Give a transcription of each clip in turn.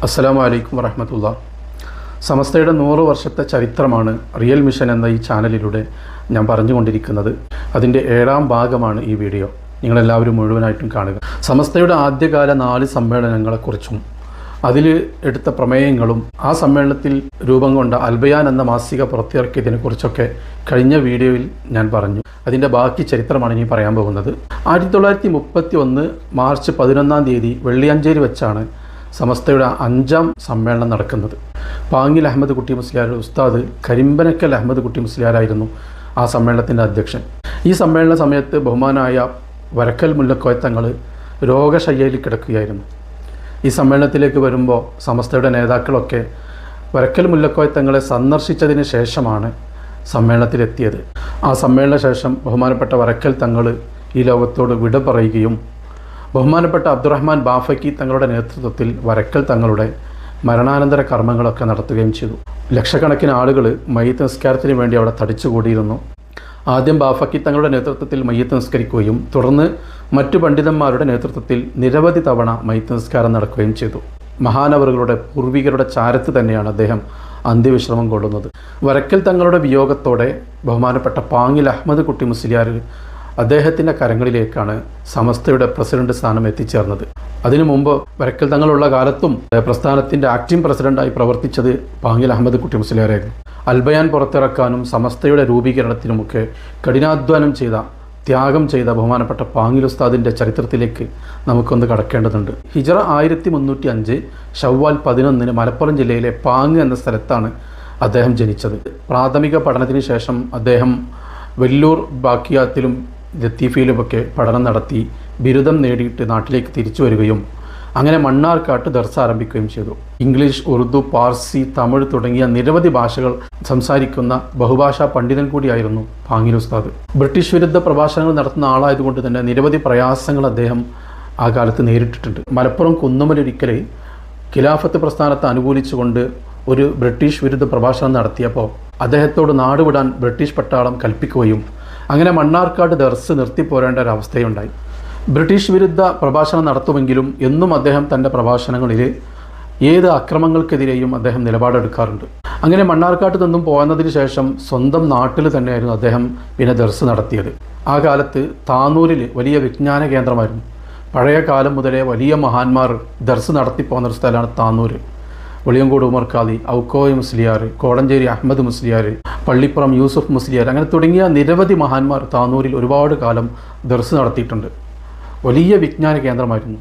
അസ്സലാമു അലൈക്കും വറഹ്മത്തുള്ളാ. സമസ്തയുടെ 100 വർഷത്തെ ചരിത്രമാണ് റിയൽ മിഷൻ എന്ന ഈ ചാനലിലൂടെ ഞാൻ പറഞ്ഞുകൊണ്ടിരിക്കുന്നത്. അതിൻ്റെ 7ാം ഭാഗമാണ് ഈ വീഡിയോ. നിങ്ങളെല്ലാവരും മുഴുവനായിട്ടും കാണുക. സമസ്തയുടെ ആദ്യകാല 4 സമ്മേളനങ്ങളെക്കുറിച്ചും അതിൽ എടുത്ത പ്രമേയങ്ങളും ആ സമ്മേളനത്തിൽ രൂപം കൊണ്ട അൽബയാൻ എന്ന മാസിക പുറത്തിറക്കിയതിനെക്കുറിച്ചൊക്കെ കഴിഞ്ഞ വീഡിയോയിൽ ഞാൻ പറഞ്ഞു. അതിൻ്റെ ബാക്കി ചരിത്രമാണ് ഇനി പറയാൻ പോകുന്നത്. 1931 മാർച്ച് 11-ാം തീയതി വെള്ളിയാഞ്ചേരി വെച്ചാണ് സമസ്തയുടെ 5ാം സമ്മേളനം നടക്കുന്നത്. പാങ്ങിൽ അഹമ്മദ് കുട്ടി മുസ്ലിയാർ ഉസ്താദ് കരിമ്പനക്കൽ അഹമ്മദ് കുട്ടി മുസ്ലിയാരായിരുന്നു ആ സമ്മേളനത്തിൻ്റെ അധ്യക്ഷൻ. ഈ സമ്മേളന സമയത്ത് ബഹുമാനായ വരക്കൽ മുല്ലക്കോയ തങ്ങൾ രോഗശയ്യയിൽ കിടക്കുകയായിരുന്നു. ഈ സമ്മേളനത്തിലേക്ക് വരുമ്പോൾ സമസ്തയുടെ നേതാക്കളൊക്കെ വരക്കൽ മുല്ലക്കോയ തങ്ങളെ സന്ദർശിച്ചതിന് ശേഷമാണ് സമ്മേളനത്തിലെത്തിയത്. ആ സമ്മേളന ശേഷം ബഹുമാനപ്പെട്ട വരക്കൽ തങ്ങൾ ഈ ലോകത്തോട് വിട പറയുകയും ബഹുമാനപ്പെട്ട അബ്ദുറഹ്മാൻ ബാഫക്കി തങ്ങളുടെ നേതൃത്വത്തിൽ വരക്കൽ തങ്ങളുടെ മരണാനന്തര കർമ്മങ്ങളൊക്കെ നടത്തുകയും ചെയ്തു. ലക്ഷക്കണക്കിന് ആളുകൾ മയ്യിത്ത് നിസ്കാരത്തിന് വേണ്ടി അവിടെ തടിച്ചുകൂടിയിരുന്നു. ആദ്യം ബാഫക്കി തങ്ങളുടെ നേതൃത്വത്തിൽ മയ്യിത്ത് നിസ്കരിക്കുകയും തുടർന്ന് മറ്റു പണ്ഡിതന്മാരുടെ നേതൃത്വത്തിൽ നിരവധി തവണ മയ്യിത്ത് നിസ്കാരം നടക്കുകയും ചെയ്തു. മഹാനവറുകളുടെ പൂർവികരുടെ ചാരത്ത് തന്നെയാണ് അദ്ദേഹം അന്ത്യവിശ്രമം കൊള്ളുന്നത്. വരക്കൽ തങ്ങളുടെ വിയോഗത്തോടെ ബഹുമാനപ്പെട്ട പാങ്ങിൽ അഹമ്മദ് കുട്ടി മുസ്ലിയാർ അദ്ദേഹത്തിൻ്റെ കരങ്ങളിലേക്കാണ് സമസ്തയുടെ പ്രസിഡന്റ് സ്ഥാനം എത്തിച്ചേർന്നത്. അതിനു മുമ്പ് വരക്കൽ തങ്ങളുള്ള കാലത്തും പ്രസ്ഥാനത്തിൻ്റെ ആക്ടിംഗ് പ്രസിഡന്റായി പ്രവർത്തിച്ചത് പാങ്ങിൽ അഹമ്മദ് കുട്ടി മുസ്ലിയാരായിരുന്നു. അൽബയാൻ പുറത്തിറക്കാനും സമസ്തയുടെ രൂപീകരണത്തിനുമൊക്കെ കഠിനാധ്വാനം ചെയ്ത ത്യാഗം ചെയ്ത ബഹുമാനപ്പെട്ട പാങ്ങിൽ ഉസ്താദിൻ്റെ ചരിത്രത്തിലേക്ക് നമുക്കൊന്ന് കടക്കേണ്ടതുണ്ട്. ഹിജറ 1305 ഷവ്വാൽ 11 മലപ്പുറം ജില്ലയിലെ പാങ് എന്ന സ്ഥലത്താണ് അദ്ദേഹം ജനിച്ചത്. പ്രാഥമിക പഠനത്തിന് ശേഷം അദ്ദേഹം വെല്ലൂർ ബാക്കിയാത്തിലും ലത്തീഫയിലുമൊക്കെ പഠനം നടത്തി ബിരുദം നേടിയിട്ട് നാട്ടിലേക്ക് തിരിച്ചു വരികയും അങ്ങനെ മണ്ണാർക്കാട്ട് ദർസ് ആരംഭിക്കുകയും ചെയ്തു. ഇംഗ്ലീഷ്, ഉറുദു, പാർസി, തമിഴ് തുടങ്ങിയ നിരവധി ഭാഷകൾ സംസാരിക്കുന്ന ബഹുഭാഷാ പണ്ഡിതൻ കൂടിയായിരുന്നു പാങ്ങിൽ ഉസ്താദ്. ബ്രിട്ടീഷ് വിരുദ്ധ പ്രഭാഷണങ്ങൾ നടത്തുന്ന ആളായതുകൊണ്ട് തന്നെ നിരവധി പ്രയാസങ്ങൾ അദ്ദേഹം ആ കാലത്ത് നേരിട്ടിട്ടുണ്ട്. മലപ്പുറം കുന്നുമലൊരിക്കൽ ഖിലാഫത്ത് പ്രസ്ഥാനത്തെ അനുകൂലിച്ചുകൊണ്ട് ഒരു ബ്രിട്ടീഷ് വിരുദ്ധ പ്രഭാഷണം നടത്തിയപ്പോൾ അദ്ദേഹത്തോട് നാടുവിടാൻ ബ്രിട്ടീഷ് പട്ടാളം കൽപ്പിക്കുകയും അങ്ങനെ മണ്ണാർക്കാട് ദർസ് നിർത്തിപ്പോരേണ്ട ഒരവസ്ഥയുണ്ടായി. ബ്രിട്ടീഷ് വിരുദ്ധ പ്രഭാഷണം നടത്തുമെങ്കിലും എന്നും അദ്ദേഹം തൻ്റെ പ്രഭാഷണങ്ങളിൽ ഏത് അക്രമങ്ങൾക്കെതിരെയും അദ്ദേഹം നിലപാടെടുക്കാറുണ്ട്. അങ്ങനെ മണ്ണാർക്കാട്ട് നിന്നും പോന്നതിന് ശേഷം സ്വന്തം നാട്ടിൽ തന്നെയായിരുന്നു അദ്ദേഹം പിന്നെ ദർസ് നടത്തിയത്. ആ കാലത്ത് താനൂരിൽ വലിയ വിജ്ഞാന കേന്ദ്രമായിരുന്നു. പഴയ കാലം മുതലേ വലിയ മഹാന്മാർ ദർസ് നടത്തിപ്പോകുന്നൊരു സ്ഥലമാണ് താനൂർ. വെളിയങ്കോട് ഉമർ ഖാദി, ഔക്കോയ മുസ്ലിയാർ, കോടഞ്ചേരി അഹമ്മദ് മുസ്ലിയാർ, പള്ളിപ്പുറം യൂസുഫ് മുസ്ലിയാർ, അങ്ങനെ തുടങ്ങിയ നിരവധി മഹാന്മാർ താനൂരിൽ ഒരുപാട് കാലം ദർസ് നടത്തിയിട്ടുണ്ട്. വലിയ വിജ്ഞാന കേന്ദ്രമായിരുന്നു.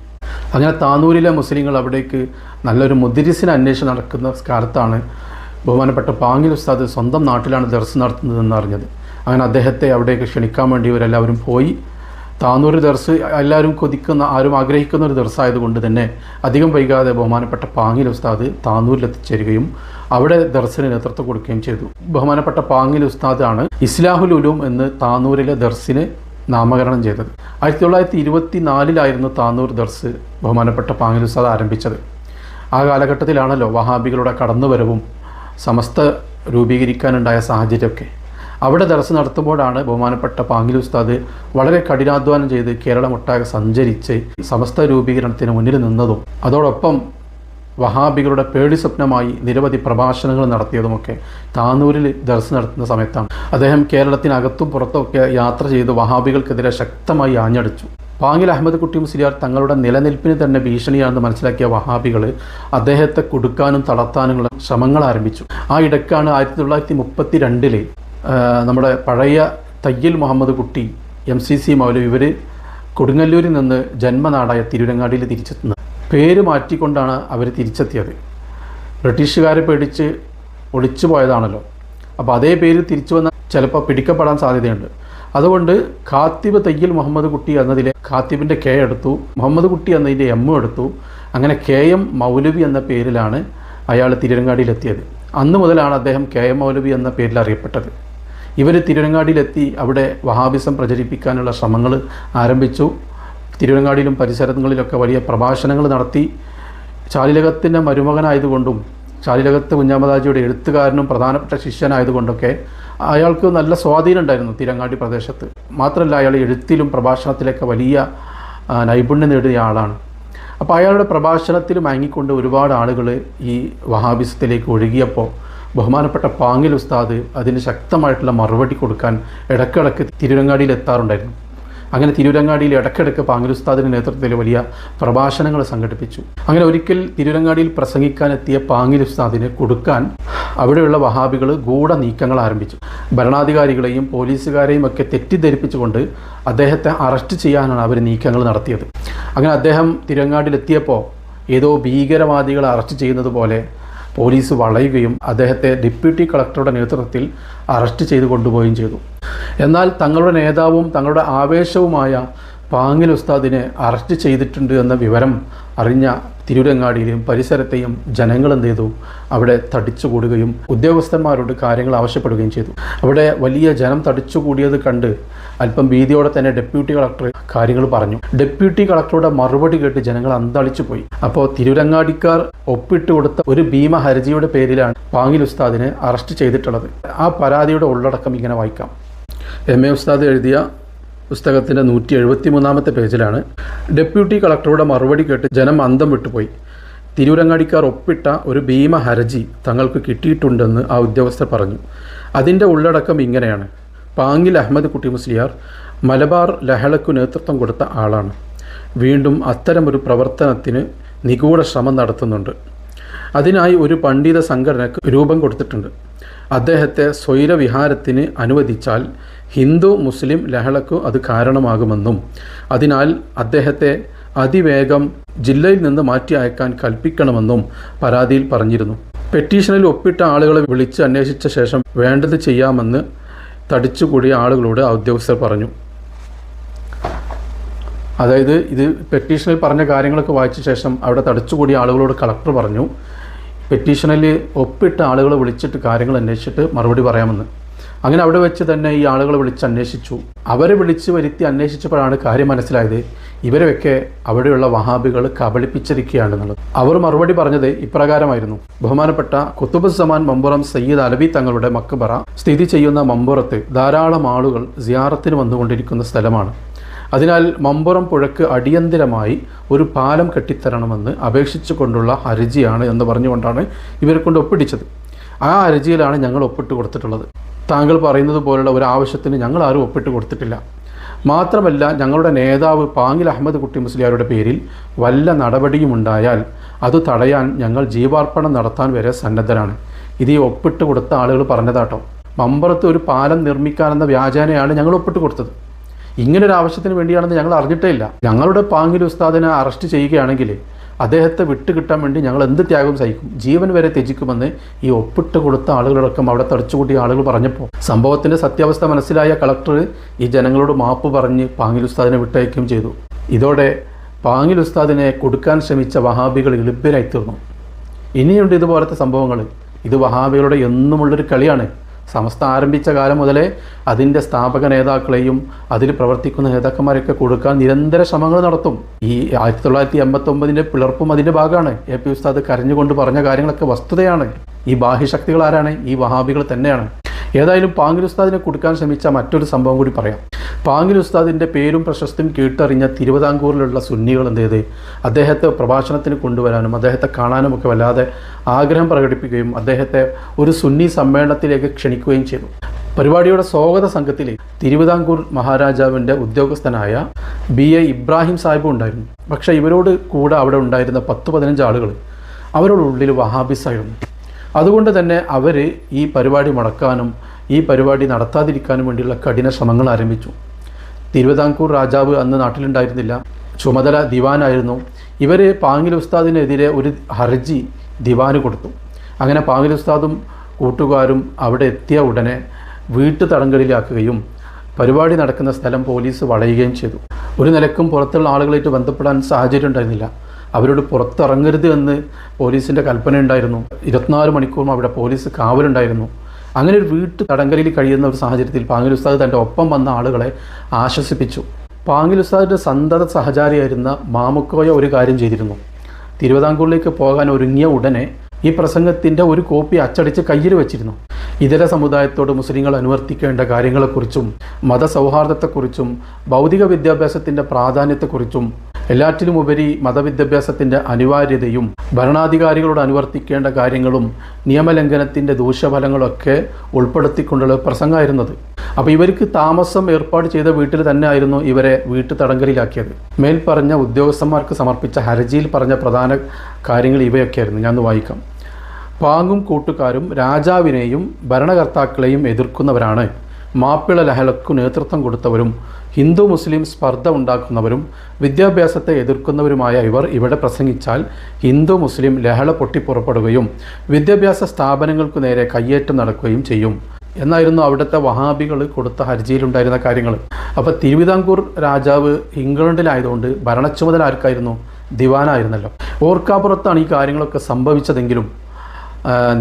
അങ്ങനെ താനൂരിലെ മുസ്ലിങ്ങൾ അവിടേക്ക് നല്ലൊരു മുദ്രിസിനെ അന്വേഷിച്ച് നടക്കുന്ന കാലത്താണ് ബഹുമാനപ്പെട്ട പാങ്ങിൽ ഉസ്താദ് സ്വന്തം നാട്ടിലാണ് ദർസ് നടത്തുന്നതെന്ന് അറിഞ്ഞത്. അങ്ങനെ അദ്ദേഹത്തെ അവിടേക്ക് ക്ഷണിക്കാൻ വേണ്ടി ഇവരെല്ലാവരും പോയി. താനൂർ ദർസ് എല്ലാവരും കൊതിക്കുന്ന, ആരും ആഗ്രഹിക്കുന്ന ഒരു ദർസായതുകൊണ്ട് തന്നെ അധികം വൈകാതെ ബഹുമാനപ്പെട്ട പാങ്ങിൽ ഉസ്താദ് താനൂരിലെത്തിച്ചേരുകയും അവിടെ ദർസിന് നേതൃത്വം കൊടുക്കുകയും ചെയ്തു. ബഹുമാനപ്പെട്ട പാങ്ങിൽ ഉസ്താദാണ് ഇസ്ലാഹുൽ ഉലൂം എന്ന് താനൂരിലെ ദർസിന് നാമകരണം ചെയ്തത്. 1924 താനൂർ ദർസ് ബഹുമാനപ്പെട്ട പാങ്ങിൽ ഉസ്താദ് ആരംഭിച്ചത്. ആ കാലഘട്ടത്തിലാണല്ലോ വഹാബികളുടെ കടന്നുവരവും സമസ്ത രൂപീകരിക്കാനുണ്ടായ സാഹചര്യമൊക്കെ. അവിടെ ദർസ് നടത്തുമ്പോഴാണ് ബഹുമാനപ്പെട്ട പാങ്ങിൽ ഉസ്താദ് വളരെ കഠിനാധ്വാനം ചെയ്ത് കേരളമൊട്ടാകെ സഞ്ചരിച്ച് സമസ്ത രൂപീകരണത്തിന് മുന്നിൽ നിന്നതും അതോടൊപ്പം വഹാബികളുടെ പേടി സ്വപ്നമായി നിരവധി പ്രഭാഷണങ്ങൾ നടത്തിയതുമൊക്കെ താനൂരിൽ ദർസ് നടത്തുന്ന സമയത്താണ്. അദ്ദേഹം കേരളത്തിനകത്തും പുറത്തുമൊക്കെ യാത്ര ചെയ്ത് വഹാബികൾക്കെതിരെ ശക്തമായി ആഞ്ഞടിച്ചു. പാങ്ങിൽ അഹമ്മദ് കുട്ടി മുസ്ലിയാർ തങ്ങളുടെ നിലനിൽപ്പിന് തന്നെ ഭീഷണിയാണെന്ന് മനസ്സിലാക്കിയ വഹാബികൾ അദ്ദേഹത്തെ കുടുക്കാനും തളർത്താനുമുള്ള ശ്രമങ്ങൾ ആരംഭിച്ചു. ആ ഇടയ്ക്കാണ് 1932 നമ്മുടെ പഴയ തയ്യിൽ മുഹമ്മദ് കുട്ടി, MCC മൗലവി ഇവർ കൊടുങ്ങല്ലൂരിൽ നിന്ന് ജന്മനാടായ തിരൂരങ്ങാടിയിൽ തിരിച്ചെത്തുന്നത്. പേര് മാറ്റിക്കൊണ്ടാണ് അവർ തിരിച്ചെത്തിയത്. ബ്രിട്ടീഷുകാരെ പേടിച്ച് ഒളിച്ചു പോയതാണല്ലോ. അപ്പോൾ അതേ പേര് തിരിച്ചു വന്നാൽ ചിലപ്പോൾ പിടിക്കപ്പെടാൻ സാധ്യതയുണ്ട്. അതുകൊണ്ട് ഖാത്തിബ് തയ്യിൽ മുഹമ്മദ് കുട്ടി എന്നതിലെ ഖാത്തിബിൻ്റെ K എടുത്തു, മുഹമ്മദ് കുട്ടി എന്നതിൻ്റെ M എടുത്തു. അങ്ങനെ KM മൗലവി എന്ന പേരിലാണ് അയാൾ തിരൂരങ്ങാടിയിലെത്തിയത്. അന്ന് മുതലാണ് അദ്ദേഹം KM മൗലവി എന്ന പേരിൽ അറിയപ്പെട്ടത്. ഇവർ തിരൂരങ്ങാടിയിലെത്തി അവിടെ വഹാബിസം പ്രചരിപ്പിക്കാനുള്ള ശ്രമങ്ങൾ ആരംഭിച്ചു. തിരൂരങ്ങാടിയിലും പരിസരങ്ങളിലൊക്കെ വലിയ പ്രഭാഷണങ്ങൾ നടത്തി. ചാലിലകത്തിൻ്റെ മരുമകനായതുകൊണ്ടും ചാലിലകത്ത് കുഞ്ഞാമദാജിയുടെ എഴുത്തുകാരനും പ്രധാനപ്പെട്ട ശിഷ്യനായതുകൊണ്ടൊക്കെ അയാൾക്ക് നല്ല സ്വാധീനം ഉണ്ടായിരുന്നു തിരങ്ങാടി പ്രദേശത്ത്. മാത്രമല്ല അയാൾ എഴുത്തിലും പ്രഭാഷണത്തിലൊക്കെ വലിയ നൈപുണ്യം നേടിയ ആളാണ്. അപ്പോൾ അയാളുടെ പ്രഭാഷണത്തിൽ മയങ്ങിക്കൊണ്ട് ഒരുപാട് ആളുകൾ ഈ വഹാബിസത്തിലേക്ക് ഒഴുകിയപ്പോൾ ബഹുമാനപ്പെട്ട പാങ്ങിൽ ഉസ്താദ് അതിന് ശക്തമായിട്ടുള്ള മറുപടി കൊടുക്കാൻ ഇടയ്ക്കിടയ്ക്ക് തിരൂരങ്ങാടിയിൽ എത്താറുണ്ടായിരുന്നു. അങ്ങനെ തിരൂരങ്ങാടിയിൽ ഇടയ്ക്കിടയ്ക്ക് പാങ്ങിൽ ഉസ്താദിൻ്റെ നേതൃത്വത്തിൽ വലിയ പ്രഭാഷണങ്ങൾ സംഘടിപ്പിച്ചു. അങ്ങനെ ഒരിക്കൽ തിരൂരങ്ങാടിയിൽ പ്രസംഗിക്കാനെത്തിയ പാങ്ങിൽ ഉസ്താദിനെ കൊടുക്കാൻ അവിടെയുള്ള വഹാബികൾ ഗൂഢ നീക്കങ്ങൾ ആരംഭിച്ചു. ഭരണാധികാരികളെയും പോലീസുകാരെയും ഒക്കെ തെറ്റിദ്ധരിപ്പിച്ചുകൊണ്ട് അദ്ദേഹത്തെ അറസ്റ്റ് ചെയ്യാനാണ് അവർ നീക്കങ്ങൾ നടത്തിയത്. അങ്ങനെ അദ്ദേഹം തിരൂരങ്ങാടിയിലെത്തിയപ്പോൾ ഏതോ ഭീകരവാദികളെ അറസ്റ്റ് ചെയ്യുന്നത് പോലെ പോലീസ് വളയുകയും അദ്ദേഹത്തെ ഡെപ്യൂട്ടി കളക്ടറുടെ നേതൃത്വത്തിൽ അറസ്റ്റ് ചെയ്ത് കൊണ്ടുപോവുകയും ചെയ്തു. എന്നാൽ തങ്ങളുടെ നേതാവും തങ്ങളുടെ ആവേശവുമായ പാങ്ങിൽ ഉസ്താദിനെ അറസ്റ്റ് ചെയ്തിട്ടുണ്ട് എന്ന വിവരം അറിഞ്ഞ തിരൂരങ്ങാടിയിലെയും പരിസരത്തെയും ജനങ്ങൾ എന്ത് ചെയ്തു, അവിടെ തടിച്ചുകൂടുകയും ഉദ്യോഗസ്ഥന്മാരോട് കാര്യങ്ങൾ ആവശ്യപ്പെടുകയും ചെയ്തു. അവിടെ വലിയ ജനം തടിച്ചുകൂടിയത് കണ്ട് അല്പം ഭീതിയോടെ തന്നെ ഡെപ്യൂട്ടി കളക്ടർ കാര്യങ്ങൾ പറഞ്ഞു. ഡെപ്യൂട്ടി കളക്ടറുടെ മറുപടി കേട്ട് ജനങ്ങൾ അന്തളിച്ചു പോയി. അപ്പോൾ തിരൂരങ്ങാടിക്കാർ ഒപ്പിട്ട് കൊടുത്ത ഒരു ഭീമ ഹർജിയുടെ പേരിലാണ് പാങ്ങിൽ ഉസ്താദിനെ അറസ്റ്റ് ചെയ്തിട്ടുള്ളത്. ആ പരാതിയുടെ ഉള്ളടക്കം ഇങ്ങനെ വായിക്കാം. എം.എ. ഉസ്താദ് എഴുതിയ പുസ്തകത്തിൻ്റെ 173-ാമത്തെ പേജിലാണ്. ഡെപ്യൂട്ടി കളക്ടറുടെ മറുപടി കേട്ട് ജനം അന്തം വിട്ടുപോയി. തിരൂരങ്ങാടിക്കാർ ഒപ്പിട്ട ഒരു ഭീമ ഹർജി തങ്ങൾക്ക് കിട്ടിയിട്ടുണ്ടെന്ന് ആ ഉദ്യോഗസ്ഥർ പറഞ്ഞു. അതിൻ്റെ ഉള്ളടക്കം ഇങ്ങനെയാണ്: പാങ്ങിൽ അഹമ്മദ് കുട്ടി മുസ്ലിയാർ മലബാർ ലഹളയ്ക്കു നേതൃത്വം കൊടുത്ത ആളാണ്. വീണ്ടും അത്തരമൊരു പ്രവർത്തനത്തിന് നിഗൂഢ ശ്രമം നടത്തുന്നുണ്ട്. അതിനായി ഒരു പണ്ഡിത സംഘടനയ്ക്ക് രൂപം കൊടുത്തിട്ടുണ്ട്. അദ്ദേഹത്തെ സ്വൈരവിഹാരത്തിന് അനുവദിച്ചാൽ ഹിന്ദു മുസ്ലിം ലഹളയ്ക്കു അത് കാരണമാകുമെന്നും അതിനാൽ അദ്ദേഹത്തെ അതിവേഗം ജില്ലയിൽ നിന്ന് മാറ്റി അയക്കാൻ കൽപ്പിക്കണമെന്നും പരാതിയിൽ പറഞ്ഞിരുന്നു. പെറ്റീഷനിൽ ഒപ്പിട്ട ആളുകളെ വിളിച്ച് അന്വേഷിച്ച ശേഷം വേണ്ടത് ചെയ്യാമെന്ന് തടിച്ചുകൂടിയ ആളുകളോട് ഉദ്യോഗസ്ഥർ പറഞ്ഞു. അതായത് ഇത് പെറ്റീഷനിൽ പറഞ്ഞ കാര്യങ്ങളൊക്കെ വായിച്ച ശേഷം അവിടെ തടിച്ചുകൂടിയ ആളുകളോട് കളക്ടർ പറഞ്ഞു, പെറ്റീഷനിൽ ഒപ്പിട്ട ആളുകളെ വിളിച്ചിട്ട് കാര്യങ്ങൾ അന്വേഷിച്ചിട്ട് മറുപടി പറയാമെന്ന്. അങ്ങനെ അവിടെ വെച്ച് തന്നെ ഈ ആളുകളെ വിളിച്ച് അന്വേഷിച്ചു. അവരെ വിളിച്ച് വരുത്തി അന്വേഷിച്ചപ്പോഴാണ് കാര്യം മനസ്സിലായത്, ഇവരെയൊക്കെ അവിടെയുള്ള വഹാബികൾ കബളിപ്പിച്ചിരിക്കുകയാണെന്നുള്ളത്. അവർ മറുപടി പറഞ്ഞത് ഇപ്രകാരമായിരുന്നു: ബഹുമാനപ്പെട്ട കുത്തുബുസ്സമാൻ മമ്പുറം സയ്യിദ് അലവി തങ്ങളുടെ മക്ബറ സ്ഥിതി ചെയ്യുന്ന മമ്പുറത്ത് ധാരാളം ആളുകൾ സിയാറത്തിന് വന്നുകൊണ്ടിരിക്കുന്ന സ്ഥലമാണ്. അതിനാൽ മമ്പുറം പുഴയ്ക്ക് അടിയന്തിരമായി ഒരു പാലം കെട്ടിത്തരണമെന്ന് അപേക്ഷിച്ചു കൊണ്ടുള്ള ഹർജിയാണ് എന്ന് പറഞ്ഞുകൊണ്ടാണ് ഇവരെ കൊണ്ട് ഒപ്പിടിച്ചത്. ആ ഹർജിയിലാണ് ഞങ്ങൾ ഒപ്പിട്ട് കൊടുത്തിട്ടുള്ളത്. താങ്കൾ പറയുന്നത് പോലുള്ള ഒരു ആവശ്യത്തിന് ഞങ്ങൾ ആരും ഒപ്പിട്ട് കൊടുത്തിട്ടില്ല. മാത്രമല്ല, ഞങ്ങളുടെ നേതാവ് പാങ്ങിൽ അഹമ്മദ് കുട്ടി മുസ്ലിയാരുടെ പേരിൽ വല്ല നടപടിയും ഉണ്ടായാൽ അത് തടയാൻ ഞങ്ങൾ ജീവാർപ്പണം നടത്താൻ വരെ സന്നദ്ധരാണ്. ഇത് ഈ ഒപ്പിട്ട് കൊടുത്ത ആളുകൾ പറഞ്ഞതാട്ടോ. മമ്പുറത്ത് ഒരു പാലം നിർമ്മിക്കാനെന്ന വ്യാജേനയാണ് ഞങ്ങൾ ഒപ്പിട്ട് കൊടുത്തത്. ഇങ്ങനൊരു ആവശ്യത്തിന് വേണ്ടിയാണെന്ന് ഞങ്ങൾ അറിഞ്ഞിട്ടേ ഇല്ല. ഞങ്ങളുടെ പാങ്ങിൽ ഉസ്താദിനെ അറസ്റ്റ് ചെയ്യുകയാണെങ്കിൽ അദ്ദേഹത്തെ വിട്ടുകിട്ടാൻ വേണ്ടി ഞങ്ങൾ എന്ത് ത്യാഗം സഹിക്കും, ജീവൻ വരെ ത്യജിക്കുമെന്ന് ഈ ഒപ്പിട്ട് കൊടുത്ത ആളുകളടക്കം അവിടെ തടിച്ചുകൂട്ടിയ ആളുകൾ പറഞ്ഞപ്പോൾ സംഭവത്തിൻ്റെ സത്യാവസ്ഥ മനസ്സിലായ കളക്ടർ ഈ ജനങ്ങളോട് മാപ്പ് പറഞ്ഞ് പാങ്ങിൽ ഉസ്താദിനെ വിട്ടയക്കുകയും ചെയ്തു. ഇതോടെ പാങ്ങിൽ ഉസ്താദിനെ കൊടുക്കാൻ ശ്രമിച്ച വഹാബികൾ എളുപ്പരായി തീർന്നു. ഇനിയുണ്ട് ഇതുപോലത്തെ സംഭവങ്ങൾ. ഇത് വഹാബികളുടെ എന്നുമുള്ളൊരു കളിയാണ്. സമസ്ത ആരംഭിച്ച കാലം മുതലേ അതിൻ്റെ സ്ഥാപക നേതാക്കളെയും അതിൽ പ്രവർത്തിക്കുന്ന നേതാക്കന്മാരെയൊക്കെ കൊടുക്കാൻ നിരന്തര ശ്രമങ്ങൾ നടത്തും. ഈ 1989 പിളർപ്പും അതിൻ്റെ ഭാഗമാണ്. എ.പി. ഉസ്താദ് കരഞ്ഞുകൊണ്ട് പറഞ്ഞ കാര്യങ്ങളൊക്കെ വസ്തുതയാണ്. ഈ ബാഹ്യശക്തികൾ ആരാണ്? ഈ വഹാബികൾ തന്നെയാണ്. ഏതായാലും പാങ്ങിൽ ഉസ്താദിനെ കൊടുക്കാൻ ശ്രമിച്ച മറ്റൊരു സംഭവം കൂടി പറയാം. പാങ്ങിൽ ഉസ്താദിൻ്റെ പേരും പ്രശസ്തിയും കേട്ടറിഞ്ഞ തിരുവിതാംകൂറിലുള്ള സുന്നികൾ എന്ത് ചെയ്ത് അദ്ദേഹത്തെ പ്രഭാഷണത്തിന് കൊണ്ടുവരാനും അദ്ദേഹത്തെ കാണാനുമൊക്കെ വല്ലാതെ ആഗ്രഹം പ്രകടിപ്പിക്കുകയും അദ്ദേഹത്തെ ഒരു സുന്നി സമ്മേളനത്തിലേക്ക് ക്ഷണിക്കുകയും ചെയ്തു. പരിപാടിയുടെ സ്വാഗത സംഘത്തിൽ തിരുവിതാംകൂർ മഹാരാജാവിൻ്റെ ഉദ്യോഗസ്ഥനായ B.A. ഇബ്രാഹിം സാഹിബ് ഉണ്ടായിരുന്നു. പക്ഷേ ഇവരോട് കൂടെ അവിടെ ഉണ്ടായിരുന്ന 10-15 ആളുകൾ അവരുടെ ഉള്ളിൽ വഹാബിസായിരുന്നു. അതുകൊണ്ട് തന്നെ അവർ ഈ പരിപാടി മുടക്കാനും ഈ പരിപാടി നടത്താതിരിക്കാനും വേണ്ടിയുള്ള കഠിന ശ്രമങ്ങൾ ആരംഭിച്ചു. തിരുവിതാംകൂർ രാജാവ് അന്ന് നാട്ടിലുണ്ടായിരുന്നില്ല, ചുമതല ദിവാനായിരുന്നു. ഇവർ പാങ്ങിൽ ഉസ്താദിനെതിരെ ഒരു ഹർജി ദിവാന് കൊടുത്തു. അങ്ങനെ പാങ്ങിൽ ഉസ്താദും കൂട്ടുകാരും അവിടെ എത്തിയ ഉടനെ വീട്ടു തടങ്കലിലാക്കുകയും പരിപാടി നടക്കുന്ന സ്ഥലം പോലീസ് വളയുകയും ചെയ്തു. ഒരു നിലക്കും പുറത്തുള്ള ആളുകളായിട്ട് ബന്ധപ്പെടാൻ സാഹചര്യം ഉണ്ടായിരുന്നില്ല. അവരോട് പുറത്തിറങ്ങരുത് എന്ന് പോലീസിൻ്റെ കൽപ്പന ഉണ്ടായിരുന്നു. 24 മണിക്കൂറും അവിടെ പോലീസ് കാവലുണ്ടായിരുന്നു. അങ്ങനെ ഒരു വീട്ടു തടങ്കലിൽ കഴിയുന്ന ഒരു സാഹചര്യത്തിൽ പാങ്ങിൽ ഉസ്താദ് തൻ്റെ ഒപ്പം വന്ന ആളുകളെ ആശ്വസിപ്പിച്ചു. പാങ്ങിൽ ഉസ്താദിൻ്റെ സന്തത സഹചാരിയായിരുന്ന മാമുക്കോയ ഒരു കാര്യം ചെയ്തിരുന്നു. തിരുവിതാംകൂറിലേക്ക് പോകാൻ ഒരുങ്ങിയ ഉടനെ ഈ പ്രസംഗത്തിൻ്റെ ഒരു കോപ്പി അച്ചടിച്ച് കയ്യിൽ വെച്ചിരുന്നു. ഇതര സമുദായത്തോട് മുസ്ലിങ്ങൾ അനുവർത്തിക്കേണ്ട കാര്യങ്ങളെക്കുറിച്ചും മതസൗഹാർദ്ദത്തെക്കുറിച്ചും ഭൗതിക വിദ്യാഭ്യാസത്തിൻ്റെ പ്രാധാന്യത്തെക്കുറിച്ചും എല്ലാറ്റിലുമുപരി മതവിദ്യാഭ്യാസത്തിൻ്റെ അനിവാര്യതയും ഭരണാധികാരികളോട് അനുവർത്തിക്കേണ്ട കാര്യങ്ങളും നിയമലംഘനത്തിൻ്റെ ദൂഷ്യഫലങ്ങളൊക്കെ ഉൾപ്പെടുത്തിക്കൊണ്ടുള്ള പ്രസംഗമായിരുന്നത്. അപ്പോൾ ഇവർക്ക് താമസം ഏർപ്പാട് ചെയ്ത വീട്ടിൽ തന്നെ ആയിരുന്നു ഇവരെ വീട്ടു തടങ്കലിലാക്കിയത്. മേൽപ്പറഞ്ഞ ഉദ്യോഗസ്ഥന്മാർക്ക് സമർപ്പിച്ച ഹർജിയിൽ പറഞ്ഞ പ്രധാന കാര്യങ്ങൾ ഇവയൊക്കെയായിരുന്നു. ഞാൻ വായിക്കാം. പാങ്ങും കൂട്ടുകാരും രാജാവിനെയും ഭരണകർത്താക്കളെയും എതിർക്കുന്നവരാണ്. മാപ്പിള ലഹളക്കു നേതൃത്വം കൊടുത്തവരും ഹിന്ദു മുസ്ലിം സ്പർദ്ധ ഉണ്ടാക്കുന്നവരും വിദ്യാഭ്യാസത്തെ എതിർക്കുന്നവരുമായ ഇവർ ഇവിടെ പ്രസംഗിച്ചാൽ ഹിന്ദു മുസ്ലിം ലഹള പൊട്ടിപ്പുറപ്പെടുകയും വിദ്യാഭ്യാസ സ്ഥാപനങ്ങൾക്കു നേരെ കയ്യേറ്റം നടക്കുകയും ചെയ്യും എന്നായിരുന്നു അവിടുത്തെ വഹാബികൾ കൊടുത്ത ഹർജിയിലുണ്ടായിരുന്ന കാര്യങ്ങൾ. അപ്പോൾ തിരുവിതാംകൂർ രാജാവ് ഇംഗ്ലണ്ടിലായതുകൊണ്ട് ഭരണച്ചുമതല ആർക്കായിരുന്നു? ദിവാനായിരുന്നല്ലോ. ഓർക്കാപ്പുറത്താണ് ഈ കാര്യങ്ങളൊക്കെ സംഭവിച്ചതെങ്കിലും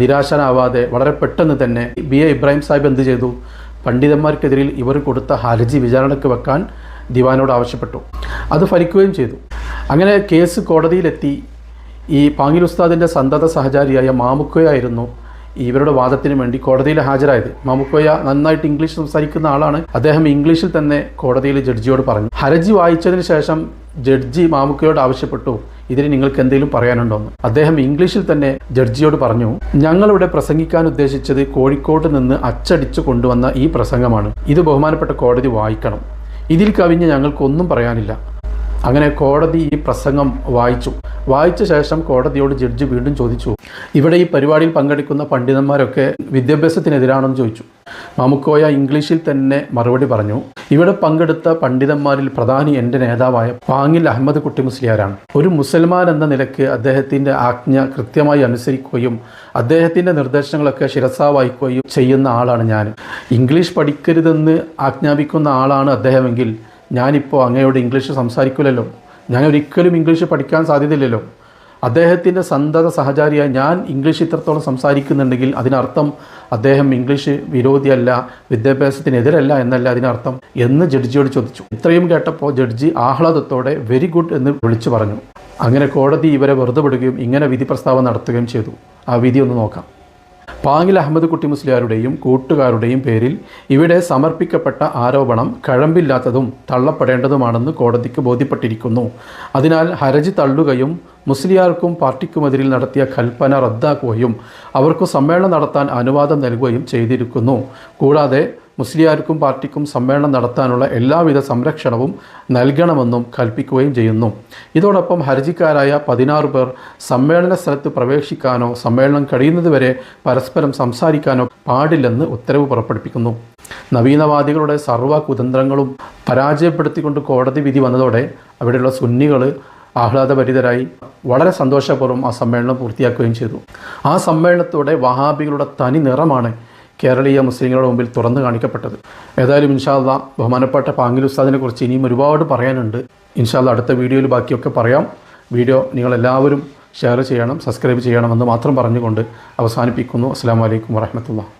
നിരാശനാവാതെ വളരെ പെട്ടെന്ന് തന്നെ BA ഇബ്രാഹിം സാഹിബ് എന്ത് ചെയ്തു? പണ്ഡിതന്മാർക്കെതിരിൽ ഇവർ കൊടുത്ത ഹർജി വിചാരണയ്ക്ക് വെക്കാൻ ദിവാനോട് ആവശ്യപ്പെട്ടു. അത് ഫലിക്കുകയും ചെയ്തു. അങ്ങനെ കേസ് കോടതിയിലെത്തി. ഈ പാങ്ങിൽ ഉസ്താദിൻ്റെ സന്തത സഹചാരിയായ മാമുക്കോയായിരുന്നു ഇവരുടെ വാദത്തിന് വേണ്ടി കോടതിയിൽ ഹാജരായത്. മാമുക്കോയ നന്നായിട്ട് ഇംഗ്ലീഷ് സംസാരിക്കുന്ന ആളാണ്. അദ്ദേഹം ഇംഗ്ലീഷിൽ തന്നെ കോടതിയിൽ ജഡ്ജിയോട് പറഞ്ഞു. ഹർജി വായിച്ചതിന് ശേഷം ജഡ്ജി മാമുക്കോയോട് ആവശ്യപ്പെട്ടു, ഇതിന് നിങ്ങൾക്ക് എന്തെങ്കിലും പറയാനുണ്ടോന്ന്. അദ്ദേഹം ഇംഗ്ലീഷിൽ തന്നെ ജഡ്ജിയോട് പറഞ്ഞു, ഞങ്ങളിവിടെ പ്രസംഗിക്കാൻ ഉദ്ദേശിച്ചത് കോഴിക്കോട് നിന്ന് അച്ചടിച്ചു കൊണ്ടുവന്ന ഈ പ്രസംഗമാണ്. ഇത് ബഹുമാനപ്പെട്ട കോടതി വായിക്കണം. ഇതിൽ കവിഞ്ഞ് ഞങ്ങൾക്കൊന്നും പറയാനില്ല. അങ്ങനെ കോടതി ഈ പ്രസംഗം വായിച്ച ശേഷം കോടതിയോട് ജഡ്ജി വീണ്ടും ചോദിച്ചു, ഇവിടെ ഈ പരിപാടിയിൽ പങ്കെടുക്കുന്ന പണ്ഡിതന്മാരൊക്കെ വിദ്യാഭ്യാസത്തിനെതിരാണെന്ന് ചോദിച്ചു. മാമുക്കോയ ഇംഗ്ലീഷിൽ തന്നെ മറുപടി പറഞ്ഞു, ഇവിടെ പങ്കെടുത്ത പണ്ഡിതന്മാരിൽ പ്രധാനി എൻ്റെ നേതാവായ പാങ്ങിൽ അഹമ്മദ് കുട്ടി മുസ്ലിയാരാണ്. ഒരു മുസൽമാൻ എന്ന നിലയ്ക്ക് അദ്ദേഹത്തിൻ്റെ ആജ്ഞ കൃത്യമായി അനുസരിക്കുകയും അദ്ദേഹത്തിൻ്റെ നിർദ്ദേശങ്ങളൊക്കെ ശിരസാ വായിക്കുകയും ചെയ്യുന്ന ആളാണ് ഞാൻ. ഇംഗ്ലീഷ് പഠിക്കരുതെന്ന് ആജ്ഞാപിക്കുന്ന ആളാണ് അദ്ദേഹമെങ്കിൽ ഞാനിപ്പോൾ അങ്ങയോട് ഇംഗ്ലീഷ് സംസാരിക്കില്ലല്ലോ. ഞാൻ ഒരിക്കലും ഇംഗ്ലീഷ് പഠിക്കാൻ സാധ്യതയില്ലല്ലോ. അദ്ദേഹത്തിൻ്റെ സന്തത സഹചാരിയായി ഞാൻ ഇംഗ്ലീഷ് ഇത്രത്തോളം സംസാരിക്കുന്നുണ്ടെങ്കിൽ അതിനർത്ഥം അദ്ദേഹം ഇംഗ്ലീഷ് വിരോധിയല്ല, വിദ്യാഭ്യാസത്തിനെതിരല്ല എന്നല്ല അതിനർത്ഥം എന്ന് ജഡ്ജിയോട് ചോദിച്ചു. ഇത്രയും കേട്ടപ്പോൾ ജഡ്ജി ആഹ്ലാദത്തോടെ വെരി ഗുഡ് എന്ന് വിളിച്ചു പറഞ്ഞു. അങ്ങനെ കോടതി ഇവരെ വെറുതെ വിടുകയും ഇങ്ങനെ വിധി പ്രസ്താവന നടത്തുകയും ചെയ്തു. ആ വിധി ഒന്ന് നോക്കാം. പാങ്ങിൽ അഹമ്മദ് കുട്ടി മുസ്ലിയാരുടെയും കൂട്ടുകാരുടെയും പേരിൽ ഇവിടെ സമർപ്പിക്കപ്പെട്ട ആരോപണം കഴമ്പില്ലാത്തതും തള്ളപ്പെടേണ്ടതുമാണെന്ന് കോടതിക്ക് ബോധ്യപ്പെട്ടിരിക്കുന്നു. അതിനാൽ ഹർജി തള്ളുകയും മുസ്ലിയാർക്കും പാർട്ടിക്കുമെതിരിൽ നടത്തിയ കൽപ്പന റദ്ദാക്കുകയും അവർക്ക് സമ്മേളനം നടത്താൻ അനുവാദം നൽകുകയും ചെയ്തിരിക്കുന്നു. കൂടാതെ മുസ്ലിയാർക്കും പാർട്ടിക്കും സമ്മേളനം നടത്താനുള്ള എല്ലാവിധ സംരക്ഷണവും നൽകണമെന്നും കൽപ്പിക്കുകയും ചെയ്യുന്നു. ഇതോടൊപ്പം ഹർജിക്കാരായ 16 പേർ സമ്മേളന സ്ഥലത്ത് പ്രവേശിക്കാനോ സമ്മേളനം കഴിയുന്നതുവരെ പരസ്പരം സംസാരിക്കാനോ പാടില്ലെന്ന് ഉത്തരവ് പുറപ്പെടുവിക്കുന്നു. നവീനവാദികളുടെ സർവ്വ കുതന്ത്രങ്ങളും പരാജയപ്പെടുത്തിക്കൊണ്ട് കോടതി വിധി വന്നതോടെ അവിടെയുള്ള സുന്നികൾ ആഹ്ലാദഭരിതരായി വളരെ സന്തോഷപൂർവ്വം ആ സമ്മേളനം പൂർത്തിയാക്കുകയും ചെയ്തു. ആ സമ്മേളനത്തോടെ വഹാബികളുടെ തനി നിറമാണ് കേരളീയ മുസ്ലിങ്ങളുടെ മുമ്പിൽ തുറന്നു കാണിക്കപ്പെട്ടത്. ഏതായാലും ഇൻഷാ അല്ലാഹ് ബഹുമാനപ്പെട്ട പാങ്ങിൽ ഉസ്താദിനെ കുറിച്ച് ഇനിയും ഒരുപാട് പറയാനുണ്ട്. ഇൻഷാ അല്ലാഹ് അടുത്ത വീഡിയോയിൽ ബാക്കിയൊക്കെ പറയാം. വീഡിയോ നിങ്ങളെല്ലാവരും ഷെയർ ചെയ്യണം, സബ്സ്ക്രൈബ് ചെയ്യണമെന്ന് മാത്രം പറഞ്ഞുകൊണ്ട് അവസാനിപ്പിക്കുന്നു. അസ്സലാമു അലൈക്കും വറഹ്മത്തുള്ളാഹി.